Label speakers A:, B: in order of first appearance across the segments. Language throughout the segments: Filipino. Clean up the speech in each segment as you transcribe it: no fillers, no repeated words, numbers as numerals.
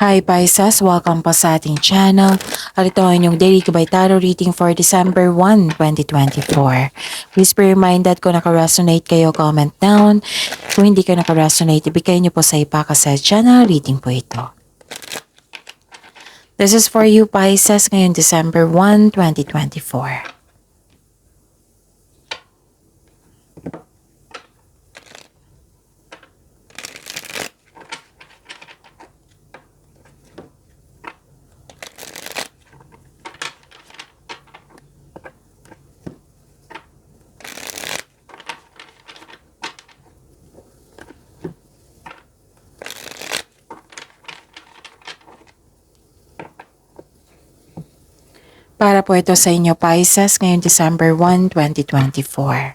A: Hi Pisces! Welcome po sa ating channel. At ito ang inyong daily Gabay Tarot reading for December 1, 2024. Please be reminded kung naka-resonate kayo, comment down. Kung hindi ka naka-resonate, ibigay niyo po sa iba kasi channel reading po ito. This is for you Pisces ngayong December 1, 2024. Para po ito sa inyo Pisces ngayong December 1, 2024.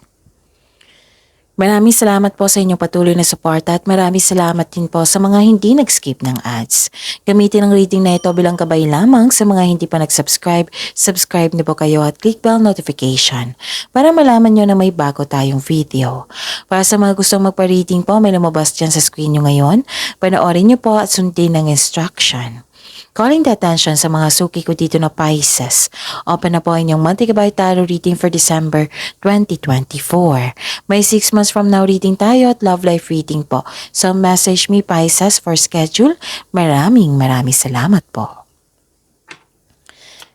A: Maraming salamat po sa inyong patuloy na suporta at maraming salamat din po sa mga hindi nag-skip ng ads. Gamitin ang reading na ito bilang gabay lamang sa mga hindi pa nag-subscribe. Subscribe na po kayo at click bell notification para malaman nyo na may bago tayong video. Para sa mga gustong magpa-reading po, may lumabas dyan sa screen nyo ngayon. Panoorin nyo po at sundin ang instruction. Calling the attention sa mga suki ko dito na Pisces. Open na po inyong monthly Gabay Tarot reading for December 2024. May 6 months from now reading tayo at love life reading po. So message me Pisces for schedule. Maraming salamat po.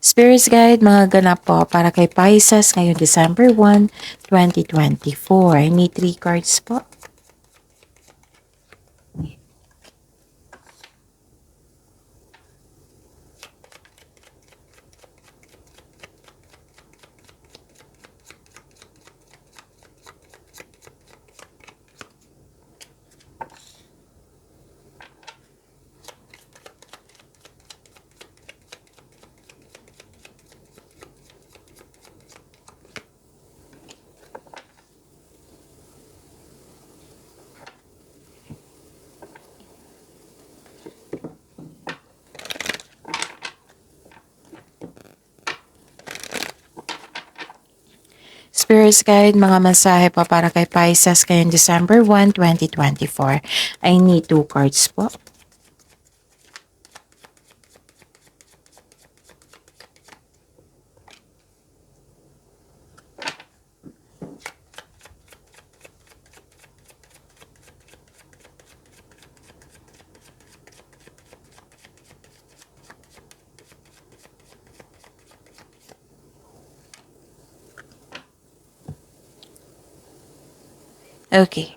A: Spirits Guide, mga ganap po para kay Pisces ngayong December 1, 2024. I need 3 cards po. Spirits Guide, mga mensahe po para kay Pisces ngayong December 1, 2024. I need 2 cards po. Okay.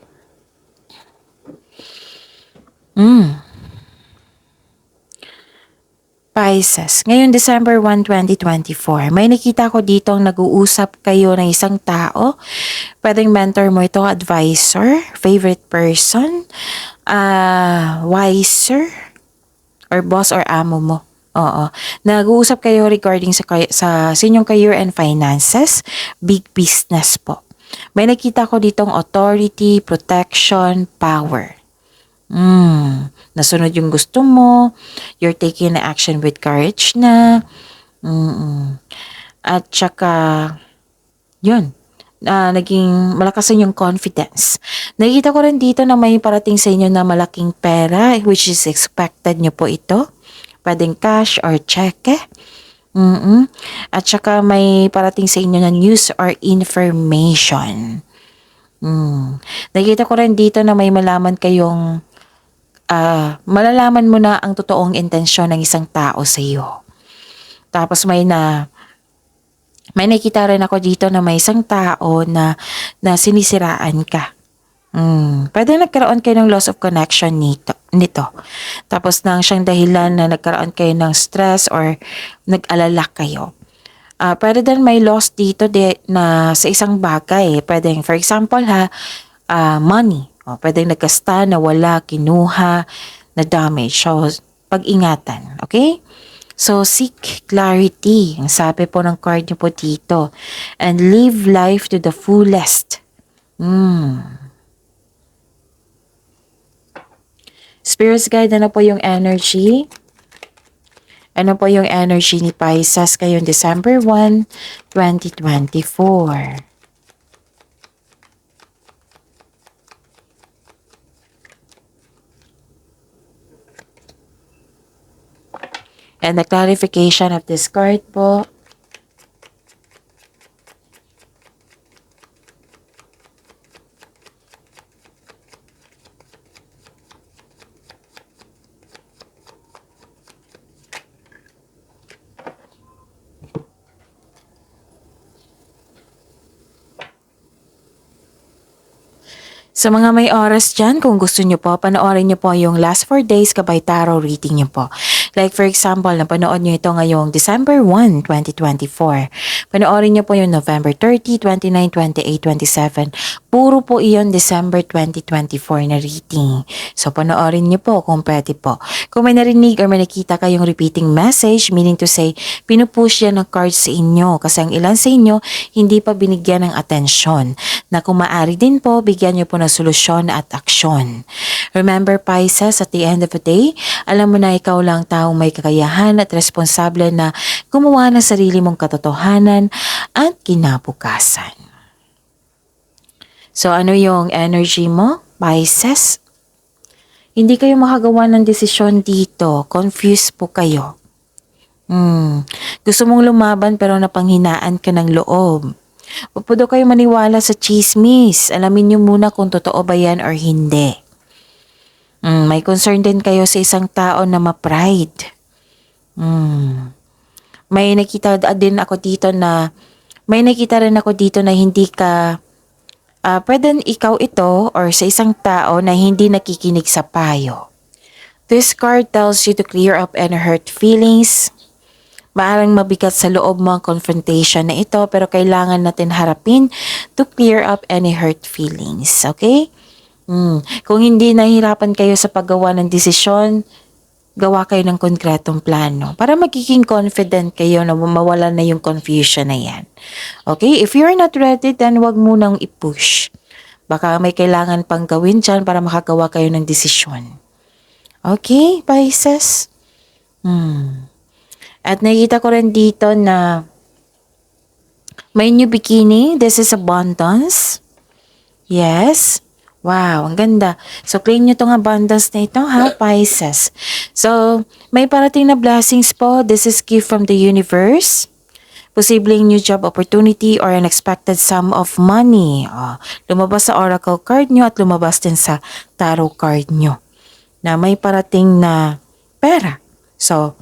A: Pisces, ngayong December 1, 2024, may nakita ko dito ang nag-uusap kayo ng isang tao. Pwedeng mentor mo ito, advisor, favorite person, wiser, or boss or amo mo. Oo. Nag-uusap kayo regarding sa inyong career and finances, big business po. May nakita ko ditong authority, protection, power. Nasunod yung gusto mo, you're taking action with courage na, at saka, yun, naging malakas yung confidence. Nakita ko rin dito na may parating sa inyo na malaking pera, which is expected nyo po ito. Pwedeng cash or cheque. At saka may parating sa inyo na news or information. Nakita ko rin dito na may malalaman mo na ang totoong intensyon ng isang tao sa iyo. Tapos may nakita rin ako dito na may isang tao na sinisiraan ka. Pwede nagkaroon kayo ng loss of connection nito. Tapos nang siyang dahilan na nagkaroon kayo ng stress or nag-alala kayo. Pwede din may loss dito na sa isang bagay. Pwede, for example money. Pwede nagkasta, nawala, kinuha, na damage. So, pag-ingatan. Okay? So, seek clarity. Ang sabi po ng card niyo po dito. And live life to the fullest. Spirits Guide, ano po yung energy? Ano po yung energy ni Pisces ngayong December 1, 2024? And the clarification of this card po. Sa mga may oras dyan, kung gusto nyo po, panoorin nyo po yung last 4 days kabay tarot reading nyo po. Like for example, napanood nyo ito ngayong December 1, 2024. Panoorin nyo po yung November 30, 29, 28, 27. Puro po iyon December 2024 na reading. So panoorin nyo po kung pwede po. Kung may narinig or may nakita kayong repeating message, meaning to say, pinupush yan ng cards sa inyo kasi ang ilan sa inyo hindi pa binigyan ng atensyon. Na kung maaari din po, bigyan nyo po ng solusyon at aksyon. Remember Pisces, at the end of the day, alam mo na ikaw lang taong may kakayahan at responsable na gumawa ng sarili mong katotohanan at kinabukasan. So ano yung energy mo, Pisces? Hindi kayo makagawa ng desisyon dito. Confused po kayo. Gusto mong lumaban pero napanghinaan ka ng loob. Huwag po daw kayo maniwala sa chismis. Alamin niyo muna kung totoo ba yan or hindi. May concern din kayo sa isang tao na ma-pride. May nakita rin ako dito na hindi ka pwedeng ikaw ito or sa isang tao na hindi nakikinig sa payo. This card tells you to clear up any hurt feelings. Maaaring mabigat sa loob mo ang confrontation na ito pero kailangan natin harapin to clear up any hurt feelings. Okay? Kung hindi nahihirapan kayo sa paggawa ng desisyon, gawa kayo ng konkretong plano para magiging confident kayo na mawala na yung confusion na yan. Okay? If you're not ready, then wag munang i-push. Baka may kailangan pang gawin dyan para makagawa kayo ng desisyon. Okay, Pisces? At nakita ko rin dito na may new bikini. This is abundance. Yes. Wow, ang ganda. So, claim nyo itong abundance na ito, ha, Pisces. So, may parating na blessings po. This is gift from the universe. Posibleng new job opportunity or unexpected sum of money. Lumabas sa oracle card nyo at lumabas din sa tarot card nyo. Na may parating na pera. So,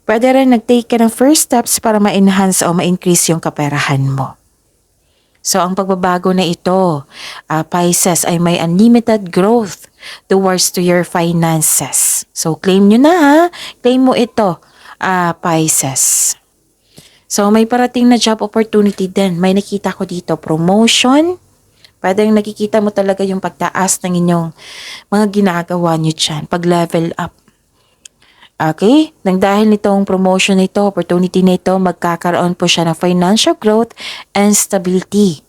A: pwede rin nag-take ka ng first steps para ma-enhance o ma-increase yung kaperahan mo. So, ang pagbabago na ito, Pisces, ay may unlimited growth towards to your finances. So, claim nyo na ha. Claim mo ito, Pisces. So, may parating na job opportunity din. May nakita ko dito, promotion. Pwedeng nakikita mo talaga yung pagtaas ng inyong mga ginagawa nyo dyan. Pag-level up. Okay? Nang dahil nitong promotion nito, opportunity nito, magkakaroon po siya ng financial growth and stability.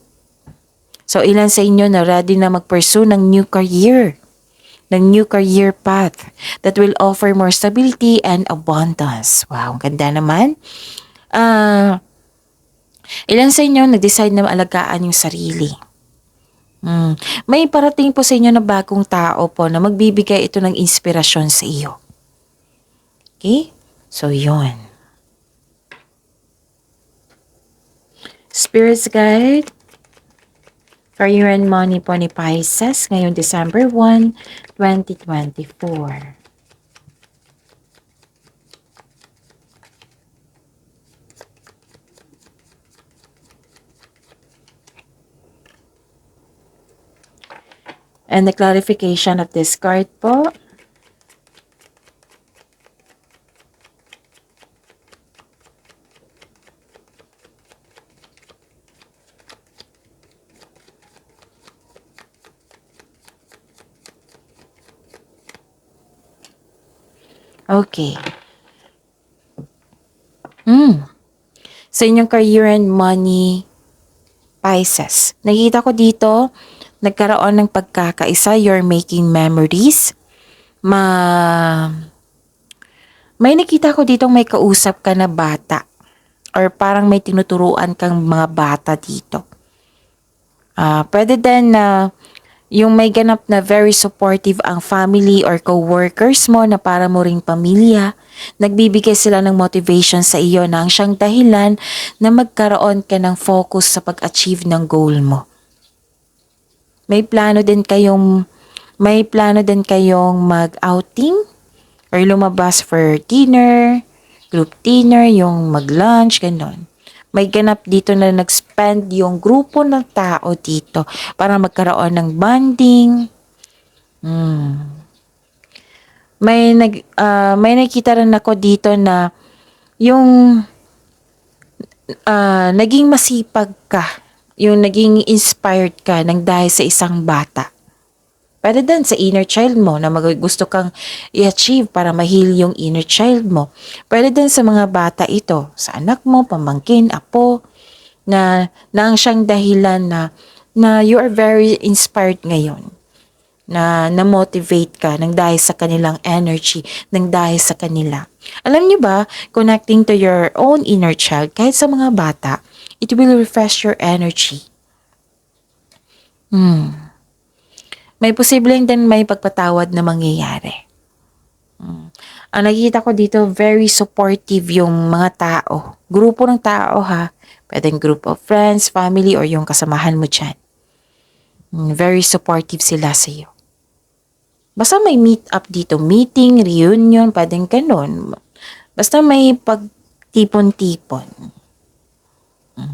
A: So, ilan sa inyo na ready na mag-pursue ng new career path that will offer more stability and abundance. Wow, ang ganda naman. Ilan sa inyo nag-decide na maalagaan yung sarili. May parating po sa inyo na bagong tao po na magbibigay ito ng inspirasyon sa iyo. Okay? So, yun. Spirit's Guide. Career and money po ni Pisces ngayong December 1, 2024. And the clarification of this card po. Okay. Sa inyong career and money, Pisces. Nakita ko dito, nagkaroon ng pagkakaisa, you're making memories. May nakita ko dito may kausap ka na bata. Or parang may tinuturuan kang mga bata dito. Pwede din na Yung may ganap na very supportive ang family or co-workers mo na para mo ring pamilya. Nagbibigay sila ng motivation sa iyo na ang siyang dahilan na magkaroon ka ng focus sa pag-achieve ng goal mo. May plano din kayong mag-outing or lumabas for dinner, group dinner, yung mag-lunch, gano'n. May ganap dito na nag-spend yung grupo ng tao dito para magkaroon ng bonding. May nakita rin ako dito na yung naging masipag ka, yung naging inspired ka ng dahil sa isang bata. Pwede din sa inner child mo na gusto kang i-achieve para ma-heal yung inner child mo. Pwede din sa mga bata ito, sa anak mo, pamangkin, apo, na ang siyang dahilan na you are very inspired ngayon. Na motivate ka ng dahil sa kanilang energy, ng dahil sa kanila. Alam niyo ba, connecting to your own inner child, kahit sa mga bata, it will refresh your energy. May posibleng din may pagpatawad na mangyayari. Ang nakikita ko dito, very supportive yung mga tao. Grupo ng tao ha. Pwedeng group of friends, family, or yung kasamahan mo dyan. Very supportive sila sa iyo. Basta may meet up dito, meeting, reunion, pwedeng ganun. Basta may pagtipon-tipon.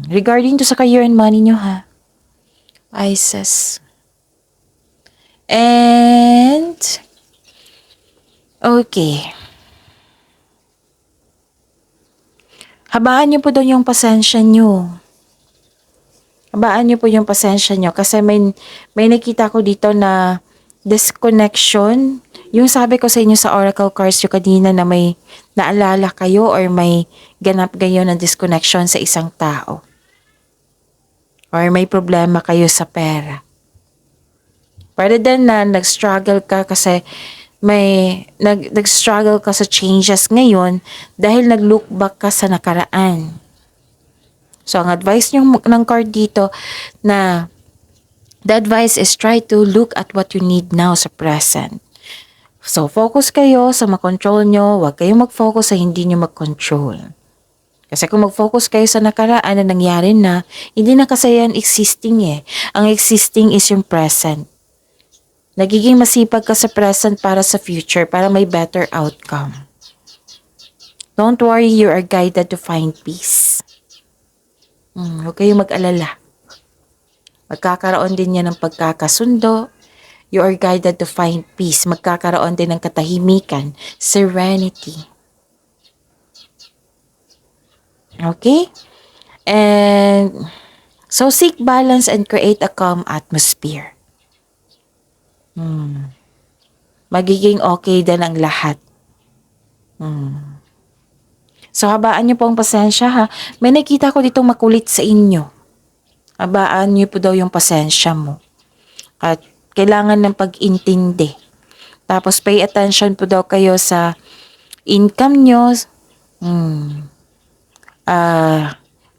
A: Regarding to sa career and money nyo ha. Pisces. And, okay. Habaan nyo po doon yung pasensya nyo. Habaan nyo po yung pasensya nyo kasi may nakita ko dito na disconnection. Yung sabi ko sa inyo sa oracle cards yung kanina na may naalala kayo or may ganap kayo ng disconnection sa isang tao. Or may problema kayo sa pera. Pwede din na nag-struggle ka kasi nag-struggle ka sa changes ngayon dahil nag-look back ka sa nakaraan. So, ang advice ng card dito na the advice is try to look at what you need now sa present. So, focus kayo sa makontrol nyo. Huwag kayong mag-focus sa hindi nyo mag-control. Kasi kung mag-focus kayo sa nakaraan na nangyari na, hindi na kasi yan existing eh. Ang existing is yung present. Nagiging masipag ka sa present para sa future, para may better outcome. Don't worry, you are guided to find peace. Huwag kayong mag-alala. Magkakaroon din yan ng pagkakasundo. You are guided to find peace. Magkakaroon din ng katahimikan, serenity. Okay? And so seek balance and create a calm atmosphere. Magiging okay din ang lahat. So, habaan niyo po ang pasensya ha. May nakita ko ditong makulit sa inyo. Habaan niyo po daw yung pasensya mo. At kailangan ng pag-intindi. Tapos, pay attention po daw kayo sa income nyo.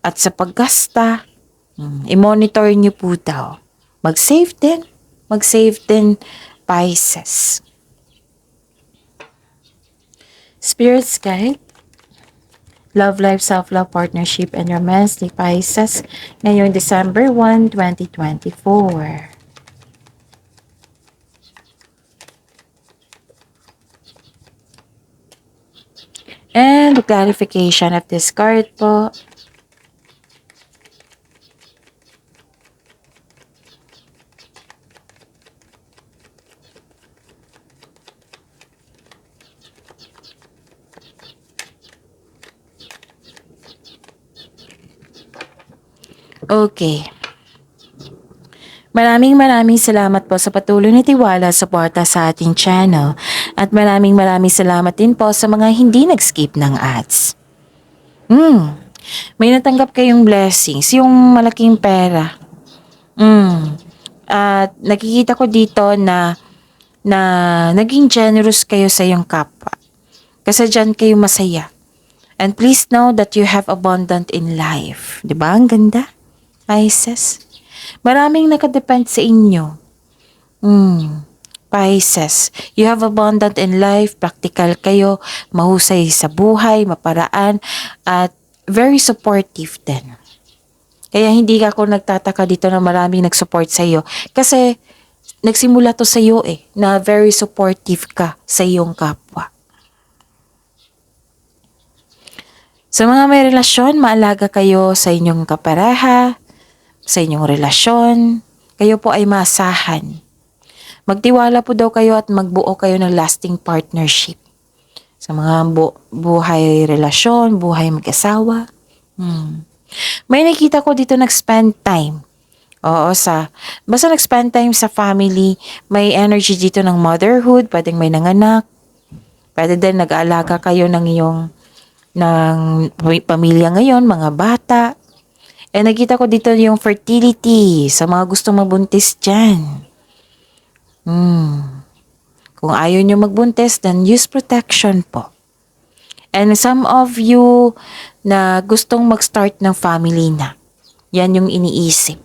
A: At sa paggasta. I-monitor niyo po daw. Mag-save din. Mag-save din, Pisces. Spirit's Guide, Love Life, Self-Love, Partnership, and Romance ni Pisces ngayong December 1, 2024. And the clarification of this card po. Okay. Maraming salamat po sa patuloy na tiwala at suporta sa ating channel. At maraming salamat din po sa mga hindi nag-skip ng ads. May natanggap kayong blessings, yung malaking pera. At nakikita ko dito na naging generous kayo sa iyong kapwa. Kasi dyan kayo masaya. And please know that you have abundant in life. Diba? Ang ganda? Pisces. Maraming nakadepend sa inyo. Pisces, you have abundant in life, practical kayo, mahusay sa buhay, maparaan, at very supportive din. Kaya hindi ako nagtataka dito na maraming nag-support sa iyo. Kasi nagsimula to sa iyo na very supportive ka sa iyong kapwa. Sa mga may relasyon, maalaga kayo sa inyong kapareha, sa inyong relasyon, kayo po ay maasahan. Magtiwala po daw kayo at magbuo kayo ng lasting partnership. Sa mga buhay relasyon, buhay mag-asawa. May nakita ko dito nag-spend time. Oo, basta nag-spend time sa family, may energy dito ng motherhood, pwedeng may nanganak, pwede din nag-aalaga kayo ng pamilya ngayon, mga bata. Nakita ko dito yung fertility sa mga gustong mabuntis dyan. Kung ayaw nyo magbuntis, then use protection po. And some of you na gustong mag-start ng family na, yan yung iniisip.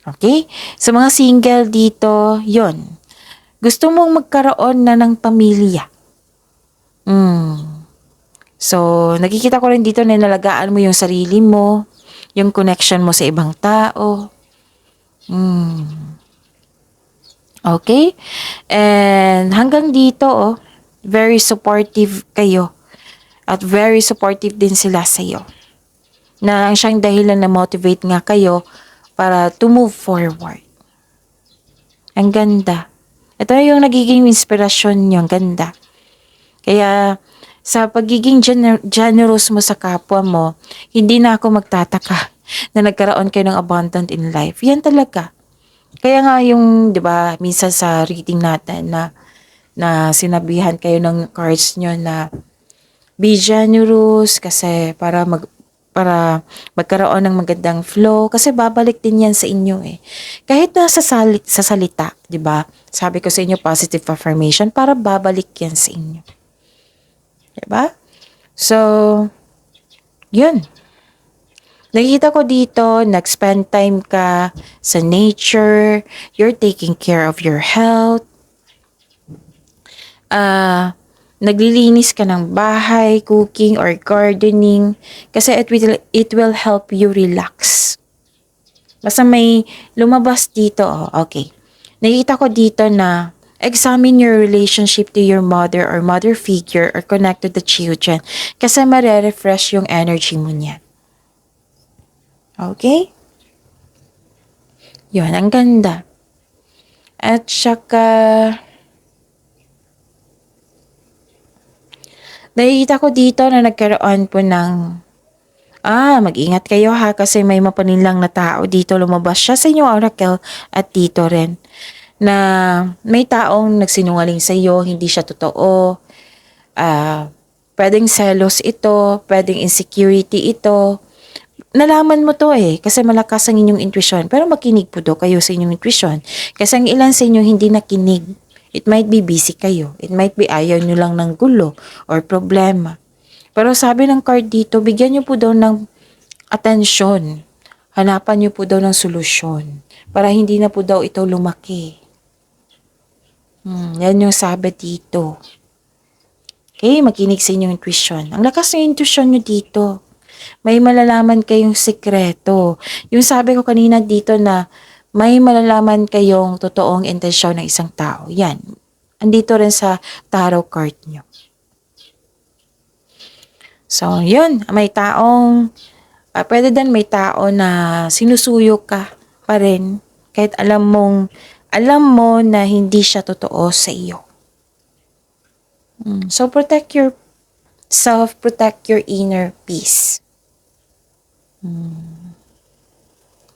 A: Okay? Sa mga single dito, yon. Gusto mong magkaroon na ng pamilya. So, nakikita ko rin dito na nalagaan mo yung sarili mo, yung connection mo sa ibang tao. Okay? And hanggang dito, very supportive kayo. At very supportive din sila sa iyo. Na ang siyang dahilan na motivate nga kayo para to move forward. Ang ganda. Ito yung nagiging inspirasyon niyo. Ang ganda. Kaya sa pagiging generous mo sa kapwa mo, hindi na ako magtataka na nagkaroon kayo ng abundant in life. Yan talaga. Kaya nga yung, 'di ba, minsan sa reading natin na sinabihan kayo ng cards nyo na be generous kasi para magkaroon ng magandang flow kasi babalik din yan sa inyo Kahit na sa salita, 'di ba? Sabi ko sa inyo positive affirmation para babalik yan sa inyo. 'Di ba? So, 'yun. Nakikita ko dito, nag-spend time ka sa nature, you're taking care of your health, naglilinis ka ng bahay, cooking or gardening, kasi it will help you relax. Basta may lumabas dito, okay. Nakikita ko dito na examine your relationship to your mother or mother figure or connect to the children kasi marerefresh yung energy mo niyan. Okay? Yun, ang ganda. At saka, nakikita ko dito na nagkaroon po ng, mag-ingat kayo ha kasi may mapaninlang na tao dito. Lumabas siya sa inyong oracle at dito rin. Na may taong nagsinungaling sa iyo, hindi siya totoo. Pwedeng selos ito, pwedeng insecurity ito. Nalaman mo to kasi malakas ang inyong intuition. Pero makinig po daw kayo sa inyong intuition. Kasi ang ilan sa inyo hindi nakinig. It might be busy kayo. It might be ayaw nyo lang ng gulo or problema. Pero sabi ng card dito, bigyan nyo po daw ng atensyon. Hanapan nyo po daw ng solusyon. Para hindi na po daw ito lumaki. Yan yung sabi dito. Okay, makinig sa inyong intuition. Ang lakas ng intuition nyo dito. May malalaman kayong sikreto. Yung sabi ko kanina dito na may malalaman kayong totoong intensyon ng isang tao. Yan. Andito rin sa tarot card nyo. So, yun. May taong, pwede din may tao na sinusuyo ka pa rin. Kahit alam mo na hindi siya totoo sa iyo. So, protect yourself, protect your inner peace.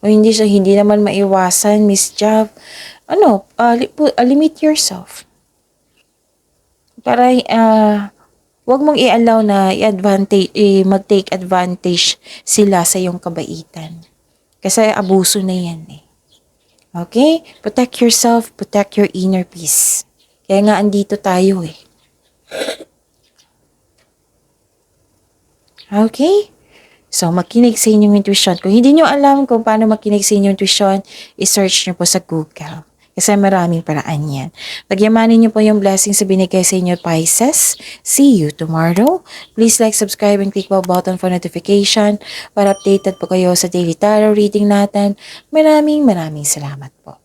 A: O hindi naman maiwasan, Miss Jav. Limit yourself. Para wag mong i-allow na mag-take advantage sila sa iyong kabaitan. Kasi abuso na yan Okay? Protect yourself, protect your inner peace. Kaya nga andito tayo Okay? So, So, makinig sa inyong intuition. Kung hindi nyo alam kung paano makinig sa inyong intuition, i-search nyo po sa Google. Kasi maraming paraan yan. Pagyamanin nyo po yung blessings na binigay sa inyo, Pisces. See you tomorrow. Please like, subscribe, and click the button for notification para updated po kayo sa daily tarot reading natin. Maraming salamat po.